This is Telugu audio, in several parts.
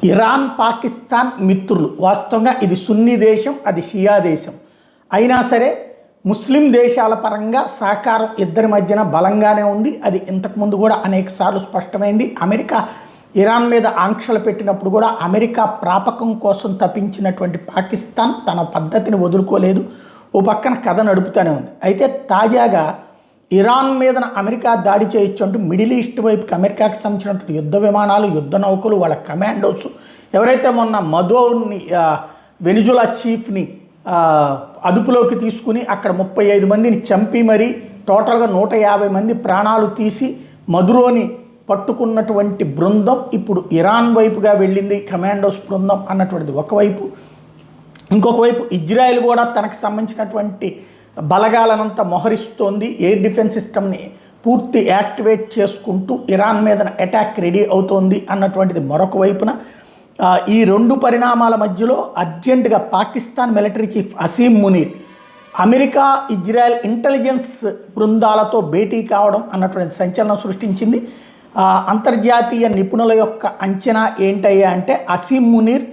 ఇరాన్ పాకిస్తాన్ మిత్రులు. వాస్తవంగా ఇది సున్నీ దేశం, అది షియా దేశం. అయినా సరే ముస్లిం దేశాల పరంగా సహకారం ఇద్దరి మధ్యన బలంగానే ఉంది. అది ఇంతకుముందు కూడా అనేక సార్లు స్పష్టమైంది. అమెరికా ఇరాన్ మీద ఆంక్షలు పెట్టినప్పుడు కూడా అమెరికా ప్రాపకం కోసం తప్పించినటువంటి పాకిస్తాన్ తన పద్ధతిని వదులుకోలేదు. ఓ పక్కన కథ నడుపుతూనే ఉంది. అయితే తాజాగా ఇరాన్ మీద అమెరికా దాడి చేయొచ్చు అంటూ మిడిల్ ఈస్ట్ వైపుకి అమెరికాకి సంబంధించినటువంటి యుద్ధ విమానాలు, యుద్ధ నౌకలు, వాళ్ళ కమాండోస్, ఎవరైతే మొన్న మదోని వెనిజులా చీఫ్ని అదుపులోకి తీసుకుని అక్కడ 35 మందిని చంపి మరీ టోటల్గా 150 మంది ప్రాణాలు తీసి మదురోని పట్టుకున్నటువంటి బృందం ఇప్పుడు ఇరాన్ వైపుగా వెళ్ళింది, కమాండోస్ బృందం అన్నటువంటిది ఒకవైపు. ఇంకొక వైపు ఇజ్రాయెల్ కూడా తనకు సంబంధించినటువంటి బలగాలనంతా మోహరిస్తోంది. ఎయిర్ డిఫెన్స్ సిస్టమ్ని పూర్తి యాక్టివేట్ చేసుకుంటూ ఇరాన్ మీద అటాక్ రెడీ అవుతోంది అన్నటువంటిది మరొక వైపున. ఈ రెండు పరిణామాల మధ్యలో అర్జెంటుగా Pakistan military chief Asim Munir America Israel intelligence బృందాలతో భేటీ కావడం అన్నటువంటి సంచలనం సృష్టించింది. అంతర్జాతీయ నిపుణుల యొక్క అంచనా ఏంటయ్యా అంటే అసీం మునీర్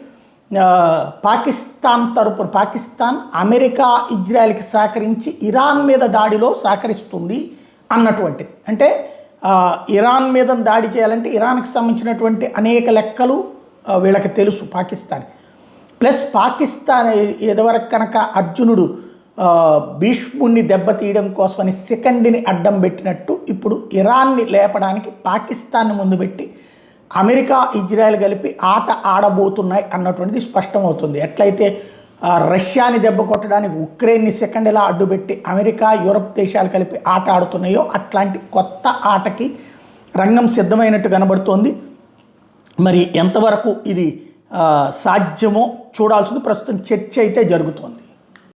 పాకిస్తాన్ తరపున పాకిస్తాన్ అమెరికా ఇజ్రాయెల్కి సహకరించి ఇరాన్ మీద దాడిలో సహకరిస్తుంది అన్నటువంటిది. అంటే ఇరాన్ మీద దాడి చేయాలంటే ఇరాన్కి సంబంధించినటువంటి అనేక లెక్కలు వీళ్ళకి తెలుసు పాకిస్తాన్. ప్లస్ పాకిస్తాన్ ఇదివరకు కనుక అర్జునుడు భీష్ముడిని దెబ్బతీయడం కోసమని సెకండ్ని అడ్డం పెట్టినట్టు ఇప్పుడు ఇరాన్ని లేపడానికి పాకిస్తాన్ని ముందు పెట్టి అమెరికా ఇజ్రాయెల్ కలిపి ఆట ఆడబోతున్నాయి అన్నటువంటిది స్పష్టమవుతుంది. ఎట్లయితే రష్యాని దెబ్బ కొట్టడానికి ఉక్రెయిన్ని సెకండ్ ఎలా అడ్డుపెట్టి అమెరికా యూరప్ దేశాలు కలిపి ఆట ఆడుతున్నాయో అట్లాంటి కొత్త ఆటకి రంగం సిద్ధమైనట్టు కనబడుతోంది. మరి ఎంతవరకు ఇది సాధ్యమో చూడాల్సింది. ప్రస్తుతం చర్చ అయితే జరుగుతోంది.